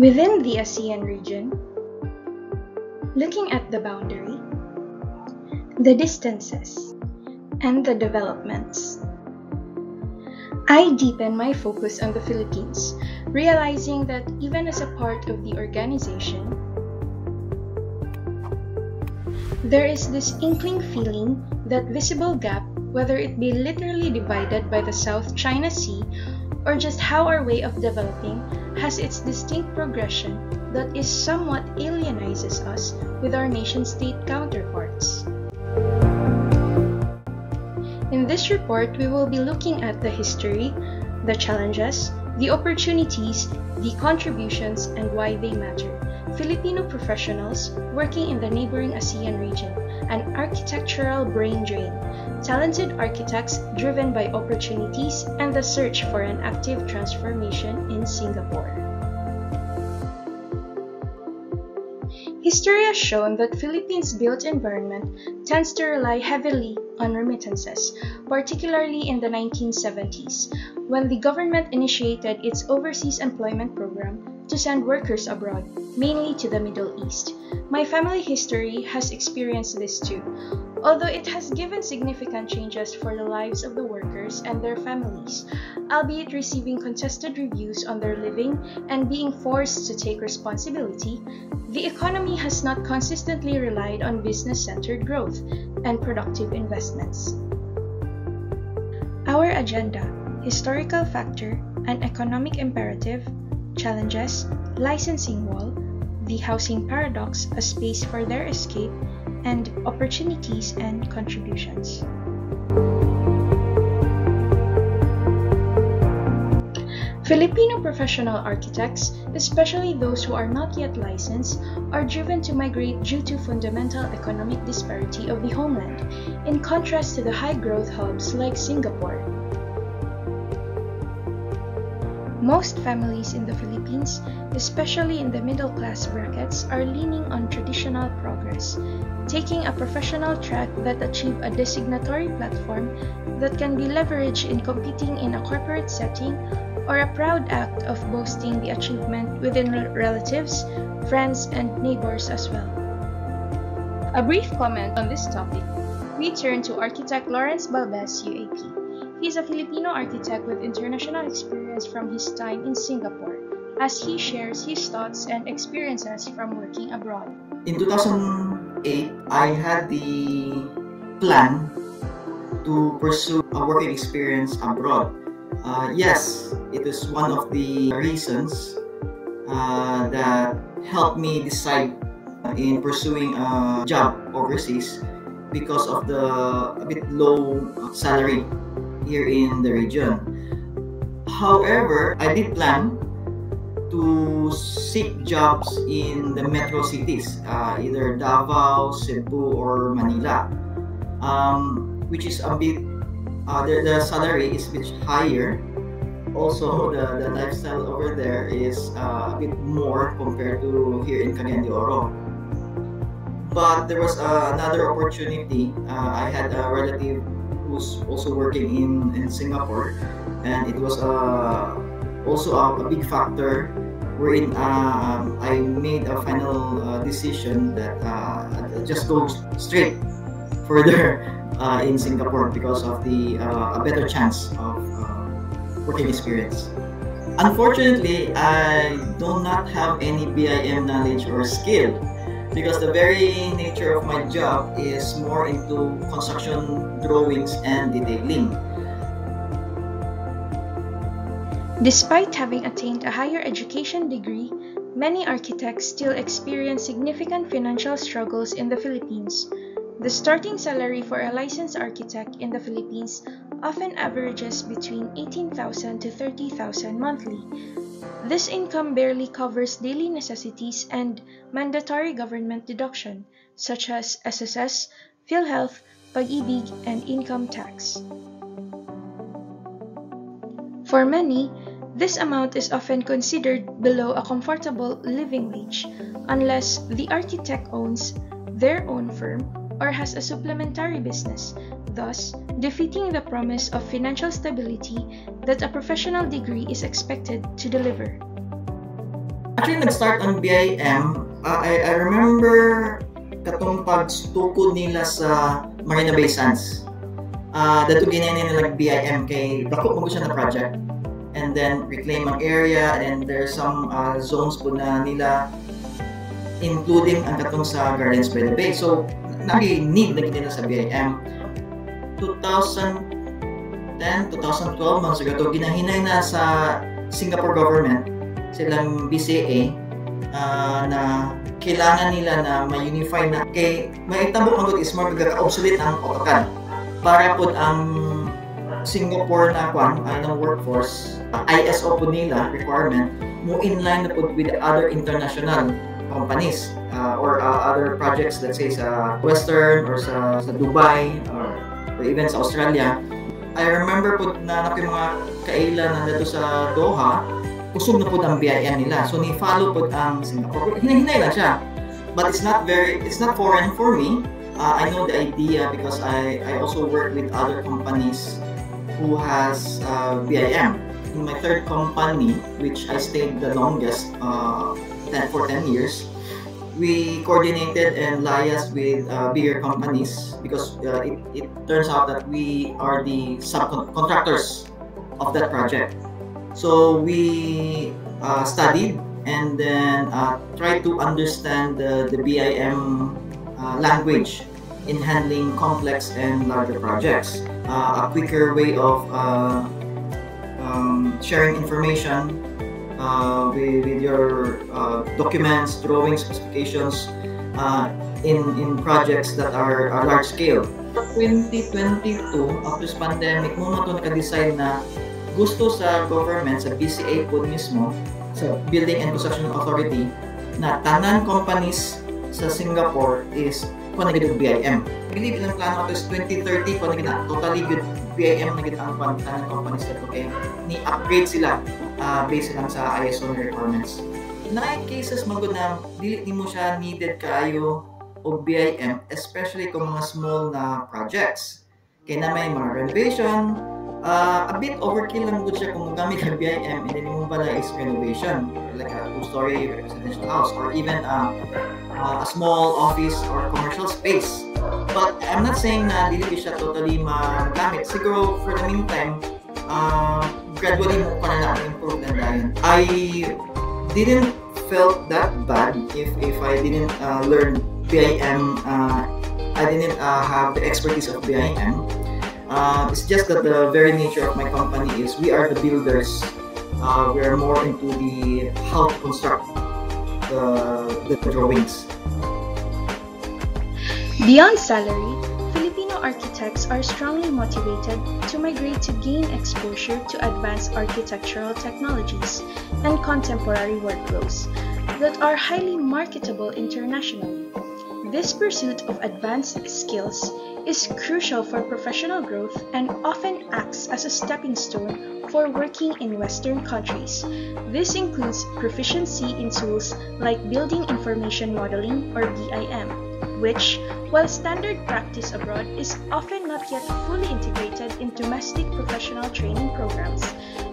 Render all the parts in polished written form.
Within the ASEAN region, looking at the boundary, the distances, and the developments, I deepen my focus on the Philippines, realizing that even as a part of the organization, there is this inkling feeling that visible gap, whether it be literally divided by the South China Sea or just how our way of developing has its distinct progression that is somewhat alienizes us with our nation-state counterparts. In this report, we will be looking at the history, the challenges, the opportunities, the contributions, and why they matter. Filipino professionals working in the neighboring ASEAN region, an architectural brain drain, talented architects driven by opportunities, and the search for an active transformation in Singapore. History has shown that Philippines' built environment tends to rely heavily on remittances, particularly in the 1970s, when the government initiated its overseas employment program to send workers abroad, mainly to the Middle East. My family history has experienced this too, although it has given significant changes for the lives of the workers and their families, albeit receiving contested reviews on their living and being forced to take responsibility. The economy has not consistently relied on business-centered growth and productive investments. Our agenda, historical factor, and economic imperative, challenges, licensing wall, the housing paradox, a space for their escape, and opportunities and contributions. Filipino professional architects, especially those who are not yet licensed, are driven to migrate due to fundamental economic disparity of the homeland, in contrast to the high-growth hubs like Singapore. Most families in the Philippines, especially in the middle-class brackets, are leaning on traditional progress, taking a professional track that achieve a designatory platform that can be leveraged in competing in a corporate setting, or a proud act of boasting the achievement within relatives, friends, and neighbors as well. A brief comment on this topic, we turn to architect Lawrence Balbez, UAP. He is a Filipino architect with international experience from his time in Singapore, as he shares his thoughts and experiences from working abroad. In 2008, I had the plan to pursue a working experience abroad. Yes, it is one of the reasons that helped me decide in pursuing a job overseas because of the a bit low salary here in the region. However, I did plan to seek jobs in the metro cities, either Davao, Cebu, or Manila, which is a bit the salary is a bit higher. Also, the lifestyle over there is a bit more compared to here in Cagayan de Oro. But there was another opportunity. I had a relative who's also working in Singapore, and it was also a big factor wherein I made a final decision that just go straight further in Singapore because of the a better chance of working experience. Unfortunately, I do not have any BIM knowledge or skill because the very nature of my job is more into construction drawings and detailing. Despite having attained a higher education degree, many architects still experience significant financial struggles in the Philippines. The starting salary for a licensed architect in the Philippines often averages between 18,000 to 30,000 monthly. This income barely covers daily necessities and mandatory government deduction, such as SSS, PhilHealth, Pag-ibig, and income tax. For many, this amount is often considered below a comfortable living wage, unless the architect owns their own firm or has a supplementary business, thus defeating the promise of financial stability that a professional degree is expected to deliver. Actually, nag-start ang BIM. I remember katong pagtukod nila sa Marina Bay Sands. Dato ganyan nila nag-BIM kay dako mo siya na project. And then reclaim ang area, and there's some zones po na nila including ang katong sa Gardens by the Bay. So, nag-need na nila sa BIM. 2010, 2012, mga siguro, ginahinay na sa Singapore government, silang BCA, na kailangan nila na ma-unify na. Kay maitabo ang is more obsolete ang AutoCAD. Para po ang Singapore na ng workforce, ISO po nila requirement, mo inline na po with other international companies or other projects, let's say sa Western or sa Dubai or even sa Australia. I remember po na mga kaila na dito sa Doha, kusog na po ang BIM nila. So ni-follow po ang Singapore. Hinay-hinay lang siya. But it's not foreign for me. I know the idea because I also work with other companies who has BIM. In my third company, which I stayed the longest, for 10 years, we coordinated and liaised with bigger companies because it turns out that we are the subcontractors of that project. So we studied and then tried to understand the BIM language in handling complex and larger projects. A quicker way of sharing information with your documents, drawings, specifications in projects that are large scale. 2022, after this pandemic, mo ito naka-decide na gusto sa government, sa BCA po mismo, sa Building and Construction Authority, na tanan companies sa Singapore is kung nagiging BIM. I believe ilang plano ito is 2030 kung nagiging totally good BIM nagiging ang tanan companies ito kaya ni-upgrade sila based lang sa ISO requirements. Na cases magod na dili mo siya needed kayo o BIM, especially kung mga small na projects. Kaya na may mga renovation, a bit overkill lang good siya kung gamit ang BIM and then yung pala is renovation, like a two-story residential house or even a small office or commercial space. But I'm not saying na dili siya totally magamit. Siguro for the meantime, gradually mo pa na improve na dahil. I didn't felt that bad if I didn't learn BIM. I didn't have the expertise of BIM. It's just that the very nature of my company is we are the builders. We are more into the how to construct the drawings. Beyond salary, Filipino architects are strongly motivated to migrate to gain exposure to advanced architectural technologies and contemporary workflows that are highly marketable internationally. This pursuit of advanced skills is crucial for professional growth and often acts as a stepping stone for working in Western countries. This includes proficiency in tools like Building Information Modeling or BIM, which, while standard practice abroad, is often not yet fully integrated in domestic professional training programs,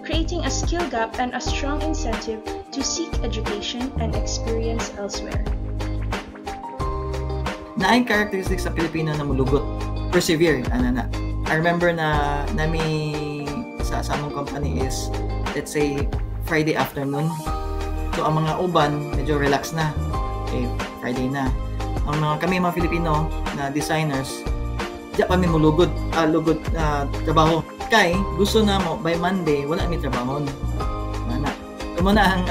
creating a skill gap and a strong incentive to seek education and experience elsewhere. Naay characteristics sa Pilipino na mulugot. Persevere. I remember na nami sa among company is, let's say, Friday afternoon. So, ang mga uban, medyo relax na. Okay, Friday na. Ang kami mga Filipino na designers, diya kami mulugod, trabaho. Kay, gusto na mo, by Monday, wala kami trabaho. Ito na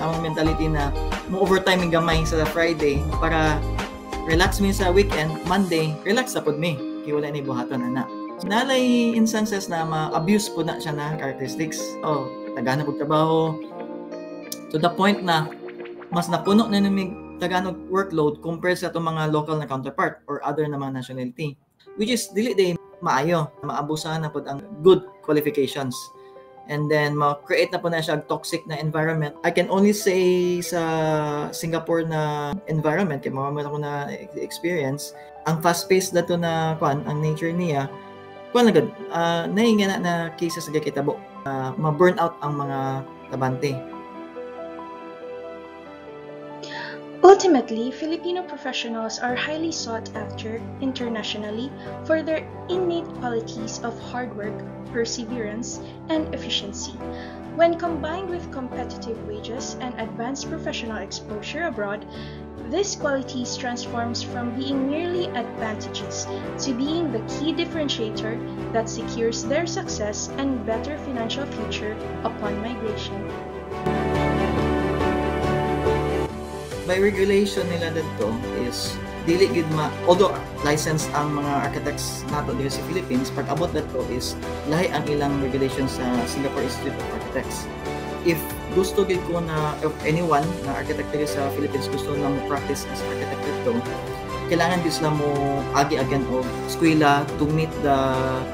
ang mentality na mo overtime yung gamay sa Friday para relax mi sa weekend, Monday, relax sa pod mi. Kaya wala ni buhaton ana. Nalay instances na ma-abuse po na siya na characteristics. Oh, tagana po trabaho. To the point na mas napuno na namig Tagalog workload compared sa itong mga local na counterpart or other na mga nationality. Which is, dili day maayo. Maabusahan na po ang good qualifications. And then, ma-create na po na siya toxic na environment. I can only say sa Singapore na environment, kaya mamamit ako na experience, ang fast-paced na to na, ang nature niya, agad, nahinga na cases na kitabo. Ma-burn out ang mga tabante. Ultimately, Filipino professionals are highly sought after internationally for their innate qualities of hard work, perseverance, and efficiency. When combined with competitive wages and advanced professional exposure abroad, these qualities transforms from being merely advantages to being the key differentiator that secures their success and better financial future upon migration. By regulation nila dito is dili gid although licensed ang mga architects nato dito sa Philippines, pag abot dito is lahi ang ilang regulations sa Singapore Institute of Architects. If gusto gid ko na if anyone na architect dito sa Philippines gusto na mo practice as architect dito, kailangan gid sila mo agi-agan og eskwela to meet the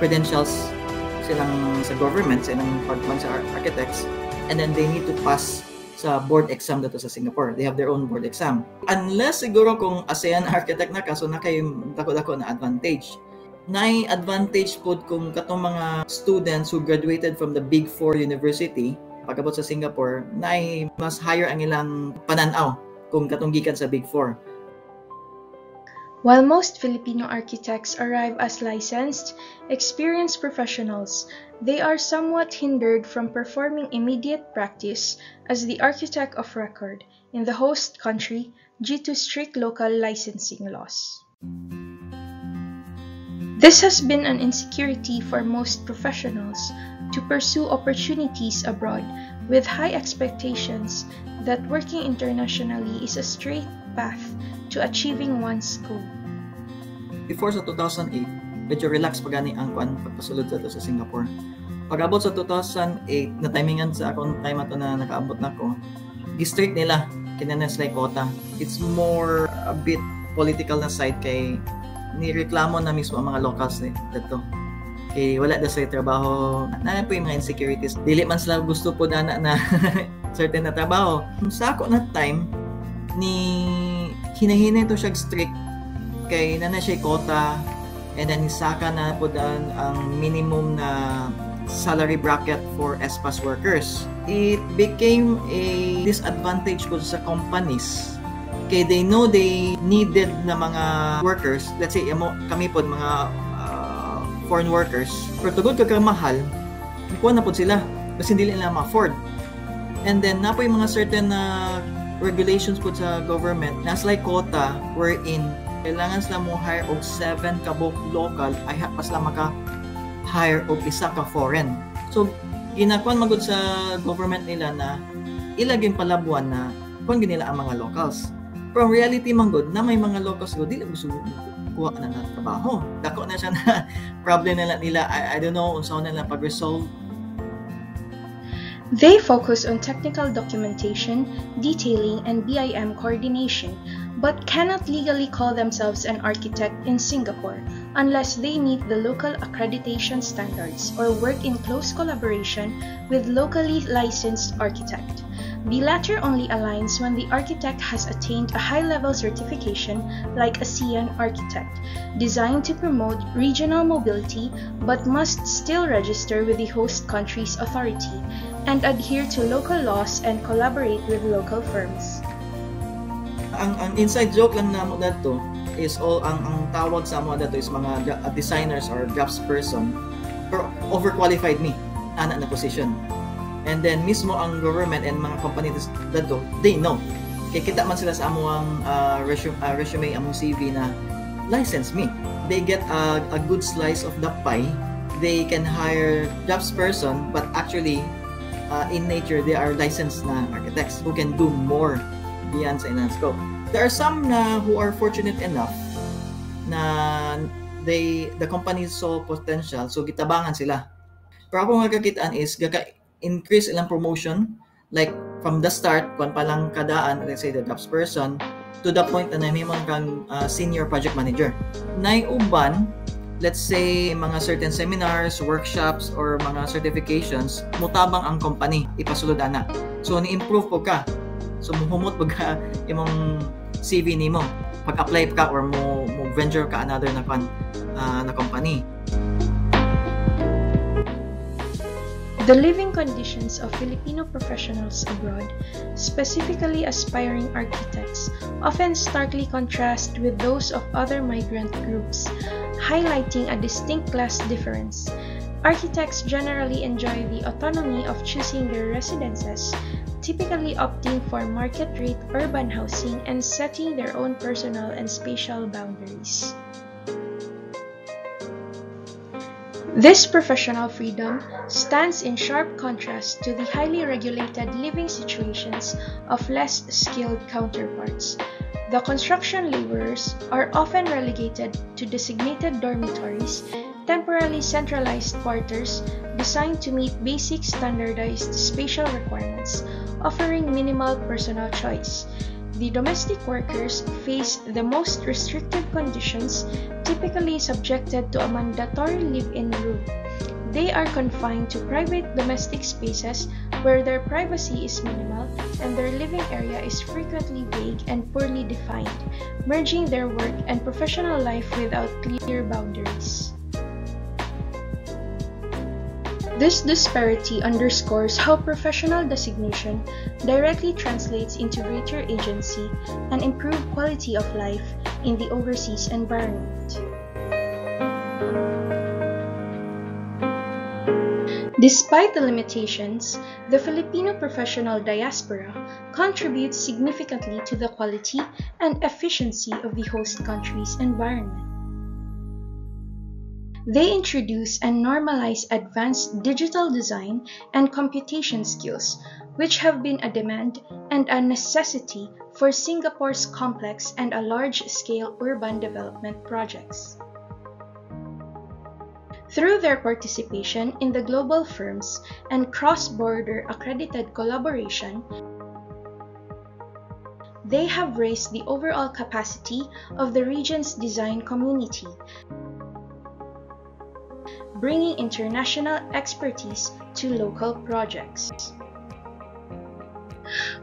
credentials silang sa government sa ilang pagman sa architects, and then they need to pass sa board exam dito sa Singapore. They have their own board exam. Unless siguro kung ASEAN architect na ka, so na kayo dako-dako na advantage. Nay advantage pod kung katong mga students who graduated from the Big Four University, pagabot sa Singapore, nay mas higher ang ilang pananaw kung katong gikan sa Big Four. While most Filipino architects arrive as licensed, experienced professionals, they are somewhat hindered from performing immediate practice as the architect of record in the host country due to strict local licensing laws. This has been an insecurity for most professionals to pursue opportunities abroad with high expectations that working internationally is a straight path to achieving one's goal. Before sa 2008, medyo relax pa gani ang pagpasulod sa Singapore. Pag-abot sa 2008, na timingan sa akong time ato na nakaabot na ko, district nila, kinanas like quota. It's more a bit political na side kay nireklamo na mismo ang mga locals dito. Kay wala na sa trabaho, na po yung mga insecurities. Dili man sila gusto po na certain na trabaho. Sa ako na time, hinahinay to siya strict kay na siya quota, and then isaka na po daan ang minimum na salary bracket for ESPAS workers. It became a disadvantage ko sa companies kay they know they needed na mga workers. Let's say kami po mga foreign workers, pero tugod ka mahal, kuha na po sila kasi hindi nila ma-afford. And then na po yung mga certain regulations po sa government, nasa like quota wherein kailangan sila mo hire og 7 kabok local, ay pas lang maka-hire og isa ka foreign. So, ginakuan magod sa government nila na ilaging palabuan na kung nila ang mga locals. Pero reality manggod na may mga locals go dili gusto kuha na ng trabaho. Dako na siya na problem nila. I don't know unsa nila pag-resolve. They focus on technical documentation, detailing, and BIM coordination, but cannot legally call themselves an architect in Singapore unless they meet the local accreditation standards or work in close collaboration with locally licensed architect. The latter only aligns when the architect has attained a high-level certification like ASEAN Architect, designed to promote regional mobility but must still register with the host country's authority and adhere to local laws and collaborate with local firms. Ang inside joke lang namo dato is all ang tawag sa amo dato is mga designers or jobs person pero overqualified ana na position. And then mismo ang government and mga companies dato, they know. Kaya kita man sila sa amuang resume among CV na license me. They get a good slice of the pie. They can hire jobs person but actually in nature they are licensed na architects who can do more beyond sa ilang scope. There are some who are fortunate enough na the company saw potential, so gitabangan sila. Pero ako nga kakitaan is increase ilang promotion, like from the start kung pa lang kadaan, let's say the jobs person, to the point na may mga kang senior project manager. Nay uban, let's say mga certain seminars, workshops, or mga certifications, mutabang ang company, ipasulod ana. So ni-improve po ka. So muhumot pag imong CV nimo pag-apply ka or mo venture ka another na company. The living conditions of Filipino professionals abroad, specifically aspiring architects, often starkly contrast with those of other migrant groups, highlighting a distinct class difference. Architects generally enjoy the autonomy of choosing their residences, typically opting for market-rate urban housing and setting their own personal and spatial boundaries. This professional freedom stands in sharp contrast to the highly regulated living situations of less skilled counterparts. The construction laborers are often relegated to designated dormitories, temporarily centralized quarters designed to meet basic standardized spatial requirements, offering minimal personal choice. The domestic workers face the most restrictive conditions, typically subjected to a mandatory live-in room. They are confined to private domestic spaces where their privacy is minimal and their living area is frequently vague and poorly defined, merging their work and professional life without clear boundaries. This disparity underscores how professional designation directly translates into greater agency and improved quality of life in the overseas environment. Despite the limitations, the Filipino professional diaspora contributes significantly to the quality and efficiency of the host country's environment. They introduce and normalize advanced digital design and computation skills, which have been a demand and a necessity for Singapore's complex and a large-scale urban development projects. Through their participation in the global firms and cross-border accredited collaboration, they have raised the overall capacity of the region's design community, bringing international expertise to local projects.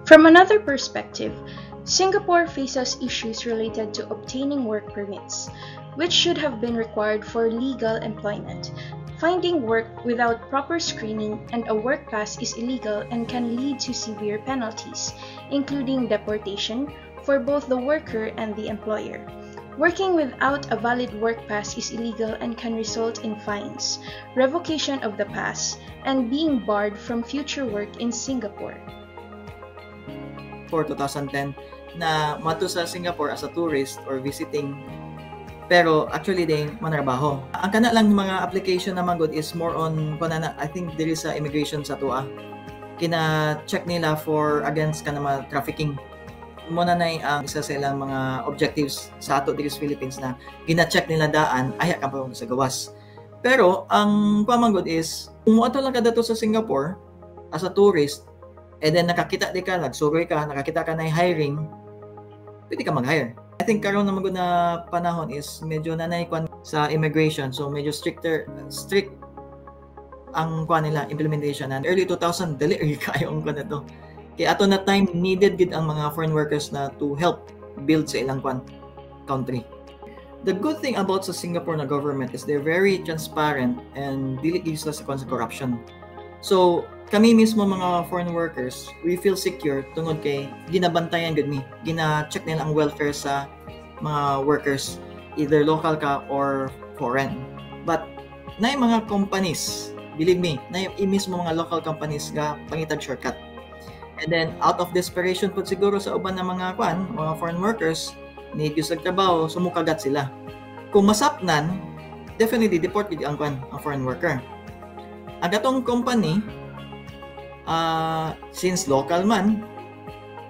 From another perspective, Singapore faces issues related to obtaining work permits, which should have been required for legal employment. Finding work without proper screening and a work pass is illegal and can lead to severe penalties, including deportation for both the worker and the employer. Working without a valid work pass is illegal and can result in fines, revocation of the pass, and being barred from future work in Singapore. For 2010, na mato sa Singapore as a tourist or visiting, pero actually din manarbaho. Ang kana lang mga application naman good is more on panana. I think there is a immigration sa tuwa. Kina check nila for against kanama trafficking. Muna na ang isa sa ilang mga objectives sa ato dito sa Philippines na gina-check nila daan ay ka pa sa gawas. Pero ang pamangod is kung ato lang kada to sa Singapore as a tourist and then nakakita di ka, nagsuroy ka, nakakita ka na hiring, pwede ka mag-hire. I think karon na magud na panahon is medyo nanay kwan sa immigration, so medyo strict ang kwan nila implementation. And early 2000 dali kayo ang kwan na to. Kaya ato na time needed gid ang mga foreign workers na to help build sa ilang country. The good thing about sa Singapore na government is they're very transparent and dili gid sila sa corruption. So kami mismo mga foreign workers, we feel secure tungod kay ginabantayan gid mi. Gina-check nila ang welfare sa mga workers, either local ka or foreign. But nay mga companies, believe me, nay mismo mga local companies nga pangitag shortcut. And then, out of desperation po siguro sa uban ng mga foreign workers, need yung trabaho, sumukagat sila. Kung masapnan, definitely deport gid ang foreign worker. Ang atong company, since local man,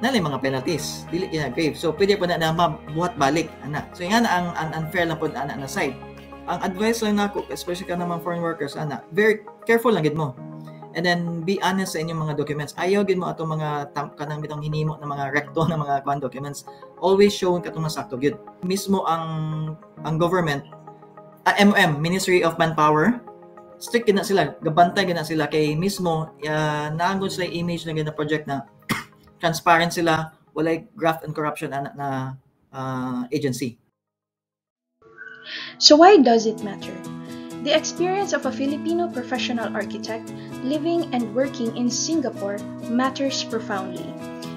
nalay mga penalties, dili gina-grave. So, pwede po na mabuhat balik, ana. So, yan ang unfair lang po na side. Ang advice lang nako, especially ka naman foreign workers, ana, very careful lang gid mo. And then be honest sa inyong mga documents. Ayaw gid mo ato mga kanang bitong hinimo na mga recto na mga documents. Always show katong masakto gyud. Mismo ang government, MOM, Ministry of Manpower, strict gid na sila, gabantay gid na sila kay mismo naanggon sila image na gid na project na transparent sila, walay graft and corruption na agency. So why does it matter? The experience of a Filipino professional architect living and working in Singapore matters profoundly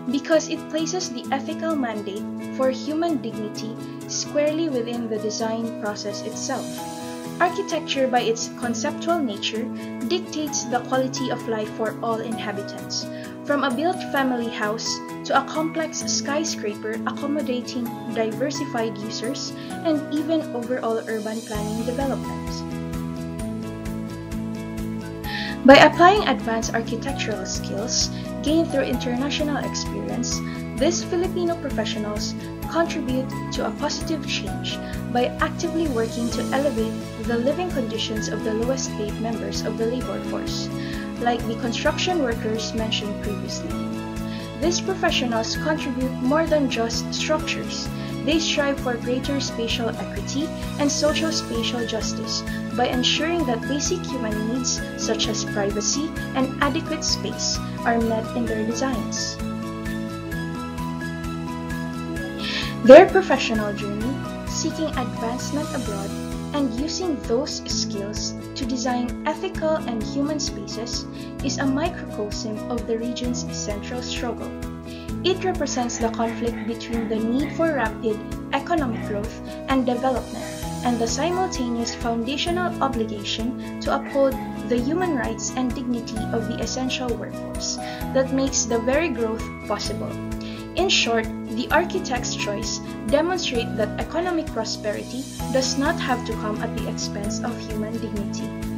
because it places the ethical mandate for human dignity squarely within the design process itself. Architecture, by its conceptual nature, dictates the quality of life for all inhabitants, from a built family house to a complex skyscraper accommodating diversified users and even overall urban planning development. By applying advanced architectural skills gained through international experience, these Filipino professionals contribute to a positive change by actively working to elevate the living conditions of the lowest paid members of the labor force, like the construction workers mentioned previously. These professionals contribute more than just structures. They strive for greater spatial equity and socio-spatial justice by ensuring that basic human needs such as privacy and adequate space are met in their designs. Their professional journey, seeking advancement abroad, and using those skills to design ethical and human spaces is a microcosm of the region's central struggle. It represents the conflict between the need for rapid economic growth and development and the simultaneous foundational obligation to uphold the human rights and dignity of the essential workforce that makes the very growth possible. In short, the architect's choice demonstrates that economic prosperity does not have to come at the expense of human dignity.